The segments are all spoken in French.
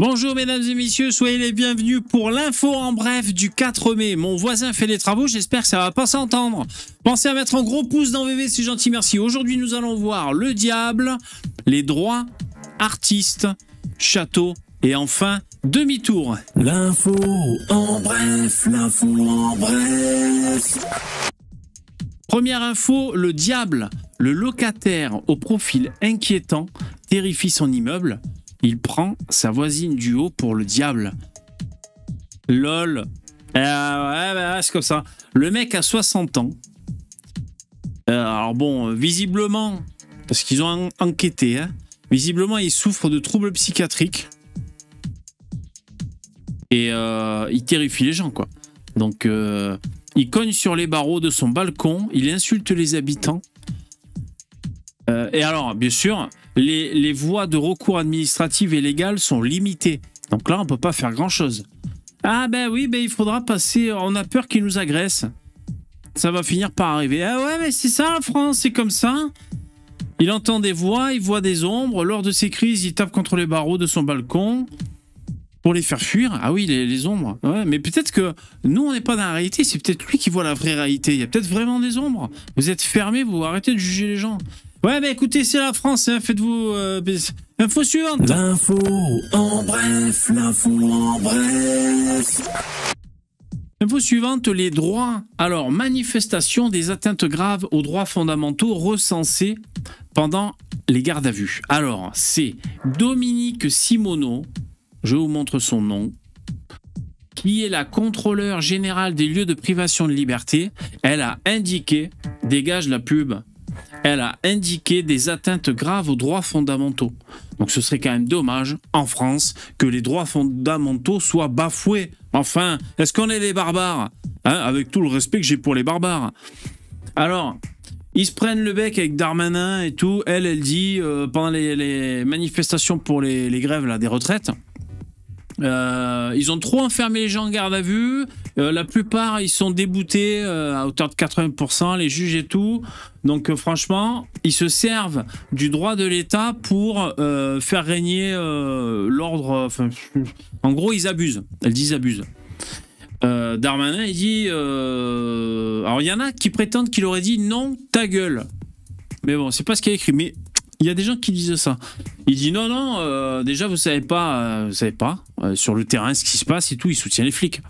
Bonjour mesdames et messieurs, soyez les bienvenus pour l'info en bref du 4 mai. Mon voisin fait les travaux, j'espère que ça va pas s'entendre. Pensez à mettre un gros pouce dans VV, c'est gentil, merci. Aujourd'hui nous allons voir le diable, les droits, artistes, château et enfin demi-tour. L'info en bref, l'info en bref. Première info, le diable, le locataire au profil inquiétant, terrifie son immeuble. Il prend sa voisine du haut pour le diable. Lol. C'est comme ça. Le mec a 60 ans. Alors bon, visiblement, parce qu'ils ont enquêté, hein, visiblement il souffre de troubles psychiatriques. Et il terrifie les gens, quoi. Donc, il cogne sur les barreaux de son balcon, il insulte les habitants. Et alors, bien sûr, les voies de recours administratives et légales sont limitées. Donc là, on ne peut pas faire grand-chose. Ah ben oui, ben il faudra passer... On a peur qu'il nous agresse. Ça va finir par arriver. Ah ouais, mais c'est ça la France, c'est comme ça. Il entend des voix, il voit des ombres. Lors de ses crises, il tape contre les barreaux de son balcon pour les faire fuir. Ah oui, les ombres. Ouais, mais peut-être que nous, on n'est pas dans la réalité. C'est peut-être lui qui voit la vraie réalité. Il y a peut-être vraiment des ombres. Vous êtes fermés, vous arrêtez de juger les gens. Ouais, bah écoutez, c'est la France, hein, faites-vous... info suivante. L'info en bref, l'info en bref. Info suivante, les droits. Alors, manifestation des atteintes graves aux droits fondamentaux recensés pendant les gardes à vue. Alors, c'est Dominique Simoneau, je vous montre son nom, qui est la contrôleure générale des lieux de privation de liberté. Elle a indiqué, dégage la pub, elle a indiqué des atteintes graves aux droits fondamentaux. Donc ce serait quand même dommage, en France, que les droits fondamentaux soient bafoués. Enfin, est-ce qu'on est des barbares, hein, avec tout le respect que j'ai pour les barbares. Alors, ils se prennent le bec avec Darmanin et tout. Elle dit, pendant les manifestations pour les grèves là, des retraites, ils ont trop enfermé les gens en garde à vue. La plupart, ils sont déboutés à hauteur de 80%, les juges et tout. Donc franchement, ils se servent du droit de l'État pour faire régner l'ordre. En gros, ils abusent. Elle dit ils abusent. Darmanin, il dit... alors, il y en a qui prétendent qu'il aurait dit « non, ta gueule ». Mais bon, c'est pas ce qu'il y a écrit. Mais il y a des gens qui disent ça. Il dit « non, non, déjà, vous savez pas sur le terrain ce qui se passe et tout, il soutient les flics ».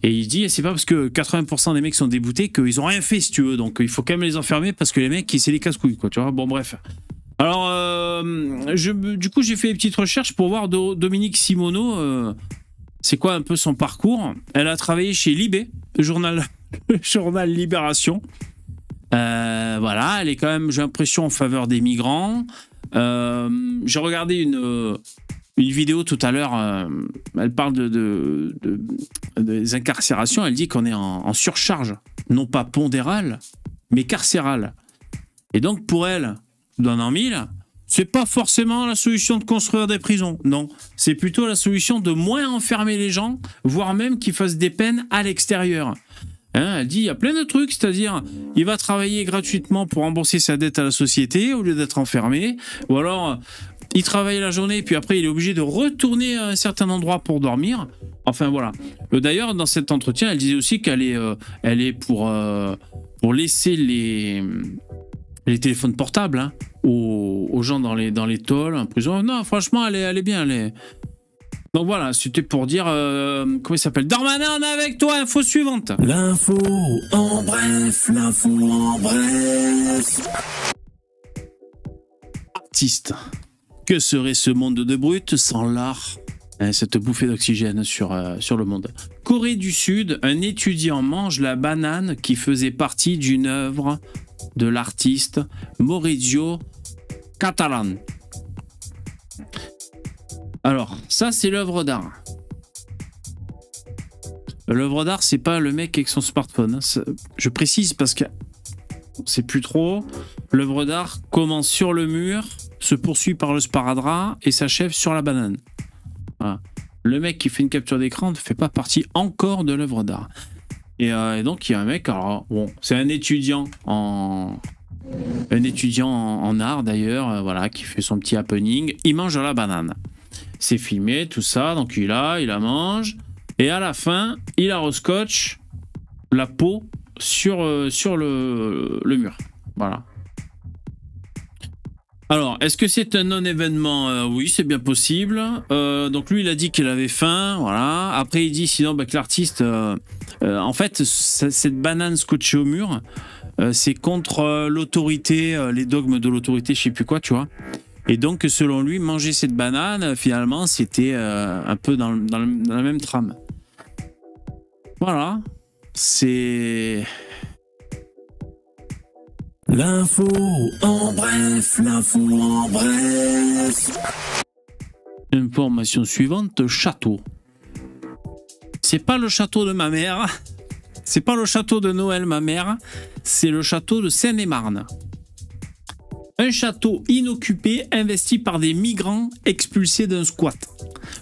Et il dit, c'est pas parce que 80% des mecs sont déboutés qu'ils ont rien fait, si tu veux. Donc il faut quand même les enfermer parce que les mecs, c'est les casse-couilles, quoi, tu vois. Bon, bref. Alors, du coup, j'ai fait des petites recherches pour voir Dominique Simoneau, c'est quoi un peu son parcours. Elle a travaillé chez Libé, le journal Libération. Voilà, elle est quand même, j'ai l'impression, en faveur des migrants. J'ai regardé une vidéo tout à l'heure, elle parle des incarcérations, elle dit qu'on est en surcharge, non pas pondérale, mais carcérale. Et donc pour elle, dans l'an 1000, c'est pas forcément la solution de construire des prisons, non. C'est plutôt la solution de moins enfermer les gens, voire même qu'ils fassent des peines à l'extérieur. Hein, elle dit, il y a plein de trucs, c'est-à-dire, il va travailler gratuitement pour rembourser sa dette à la société au lieu d'être enfermé, ou alors... il travaille la journée, puis après, il est obligé de retourner à un certain endroit pour dormir. Enfin, voilà. D'ailleurs, dans cet entretien, elle disait aussi qu'elle est pour laisser les téléphones portables, hein, aux gens dans les tôles, en prison. Non, franchement, elle est bien. Donc voilà, c'était pour dire... comment il s'appelle? Darmanin, on est avec toi, info suivante. L'info en bref, l'info en bref. Artiste. Que serait ce monde de brutes sans l'art, hein, cette bouffée d'oxygène sur le monde. Corée du Sud, un étudiant mange la banane qui faisait partie d'une œuvre de l'artiste Maurizio Catalan. Alors, ça c'est l'œuvre d'art. L'œuvre d'art, c'est pas le mec avec son smartphone. Hein. Je précise parce que c'est plus trop. L'œuvre d'art commence sur le mur, se poursuit par le sparadrap et s'achève sur la banane. Voilà. Le mec qui fait une capture d'écran ne fait pas partie encore de l'œuvre d'art. Et donc il y a un mec, alors bon, c'est un étudiant en art d'ailleurs, voilà, qui fait son petit happening. Il mange la banane. c'est filmé, tout ça. Donc il la mange. Et à la fin, il la rescotche la peau sur le mur. Voilà. Alors, est-ce que c'est un non-événement? Oui, c'est bien possible. Donc lui, il a dit qu'il avait faim. Voilà. Après, il dit sinon que l'artiste... en fait, cette banane scotchée au mur, c'est contre l'autorité, les dogmes de l'autorité, je sais plus quoi, tu vois. Et donc, selon lui, manger cette banane, finalement, c'était un peu dans la même trame. Voilà. C'est... L'info en bref, l'info en bref. Information suivante, château. C'est pas le château de ma mère, c'est pas le château de Noël, ma mère, c'est le château de Seine-et-Marne. Un château inoccupé investi par des migrants expulsés d'un squat.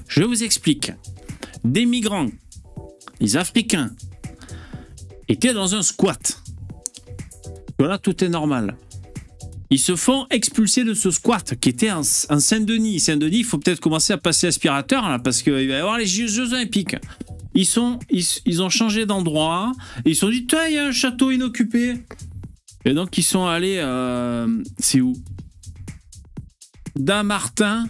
Je vous explique. Des migrants, les Africains, étaient dans un squat. Voilà, tout est normal. Ils se font expulser de ce squat qui était en Saint-Denis. Saint-Denis, il faut peut-être commencer à passer aspirateur là, parce qu'il va y avoir les Jeux Olympiques. Ils ont changé d'endroit. Ils se sont dit, tiens, il y a un château inoccupé. Et donc, ils sont allés... c'est où? Damartin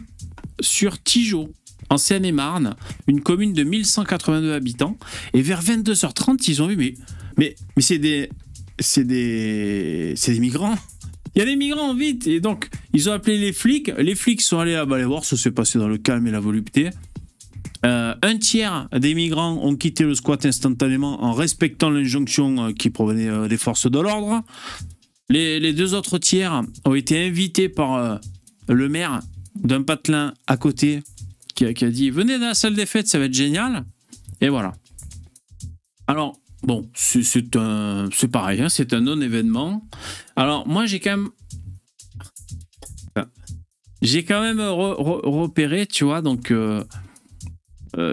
sur Tigeot, en Seine-et-Marne, une commune de 1182 habitants. Et vers 22h30, ils ont vu, mais c'est des migrants. Il y a des migrants, vite. Et donc, ils ont appelé les flics. Les flics sont allés là-bas les voir. Ça s'est passé dans le calme et la volupté. Un tiers des migrants ont quitté le squat instantanément en respectant l'injonction qui provenait des forces de l'ordre. Les deux autres tiers ont été invités par le maire d'un patelin à côté qui a dit « Venez dans la salle des fêtes, ça va être génial ». Et voilà. Alors... Bon, c'est pareil, hein, c'est un non-événement. Alors, moi, j'ai quand même repéré, tu vois, donc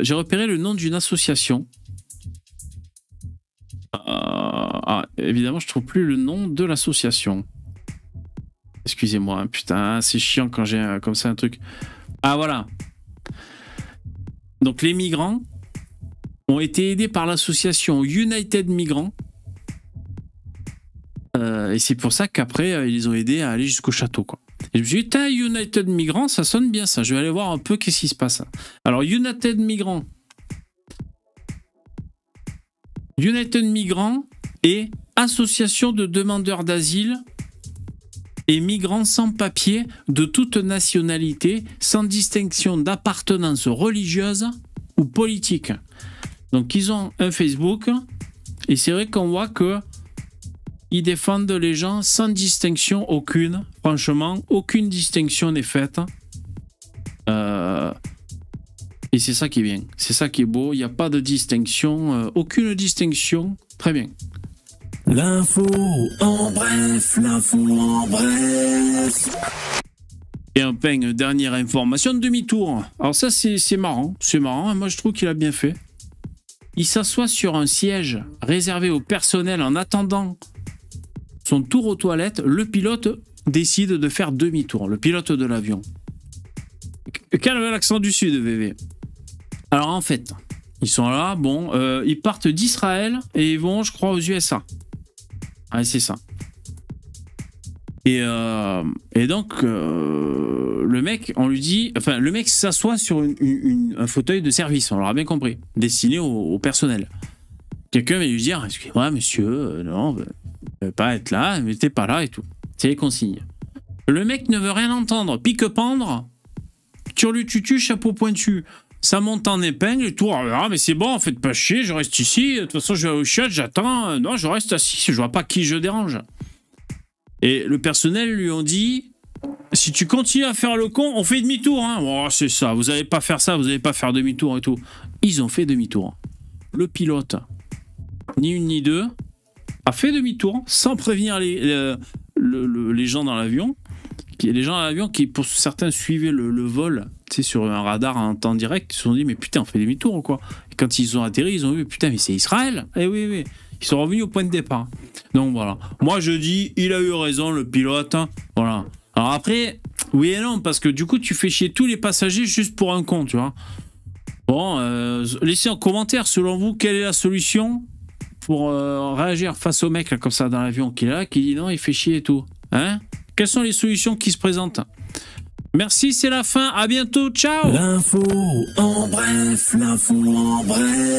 j'ai repéré le nom d'une association. Évidemment, je trouve plus le nom de l'association. Excusez-moi, hein, putain, c'est chiant quand j'ai comme ça un truc. Ah, voilà. Donc, les migrants ont été aidés par l'association United Migrants. Et c'est pour ça qu'après, ils les ont aidés à aller jusqu'au château, quoi. Et je me suis dit, United Migrants, ça sonne bien ça. Je vais aller voir un peu qu'est-ce qui se passe. Alors, United Migrants et association de demandeurs d'asile et migrants sans papier de toute nationalité, sans distinction d'appartenance religieuse ou politique. Donc, ils ont un Facebook et c'est vrai qu'on voit que ils défendent les gens sans distinction aucune. Franchement, aucune distinction n'est faite. Et c'est ça qui est bien. C'est ça qui est beau. Il n'y a pas de distinction. Aucune distinction. Très bien. L'info en bref, l'info en bref. Et enfin, une dernière information, demi-tour. Alors ça, c'est marrant. C'est marrant. Moi, je trouve qu'il a bien fait. Il s'assoit sur un siège réservé au personnel en attendant son tour aux toilettes. Le pilote décide de faire demi-tour. Le pilote de l'avion. Calme l'accent du Sud, VV. Alors en fait, ils sont là, bon, ils partent d'Israël et ils vont, je crois, aux USA. Ouais, c'est ça. Et donc, le mec, on lui dit... Enfin, le mec s'assoit sur un fauteuil de service, on l'aura bien compris, destiné au personnel. Quelqu'un va lui dire, excusez-moi, monsieur, non, vous ne pouvez pas être là, mais t'es pas là et tout. C'est les consignes. Le mec ne veut rien entendre. Pique-pendre, turlututu, chapeau pointu. Ça monte en épingle et tout. Ah, mais c'est bon, faites pas chier, je reste ici. De toute façon, je vais au chat, j'attends. Non, je reste assis, je vois pas qui je dérange. Et le personnel lui ont dit, si tu continues à faire le con, on fait demi-tour. Hein. Oh, c'est ça, vous n'allez pas faire ça, vous n'allez pas faire demi-tour et tout. Ils ont fait demi-tour. Le pilote, ni une ni deux, a fait demi-tour sans prévenir les gens dans l'avion. Les gens dans l'avion qui, pour certains, suivaient le vol, tu sais, sur un radar en temps direct, ils se sont dit, mais putain, on fait demi-tour ou quoi? Et quand ils ont atterri, ils ont vu, putain, mais c'est Israël. Eh oui, oui. Ils sont revenus au point de départ. Donc voilà. Moi, je dis, il a eu raison, le pilote. Voilà. Alors après, oui et non, parce que du coup, tu fais chier tous les passagers juste pour un con, tu vois. Bon, laissez en commentaire, selon vous, quelle est la solution pour réagir face au mec là, comme ça dans l'avion qui est là, qui dit non, il fait chier et tout. Hein? Quelles sont les solutions qui se présentent? Merci, c'est la fin. À bientôt. Ciao. L'info en bref, l'info en bref.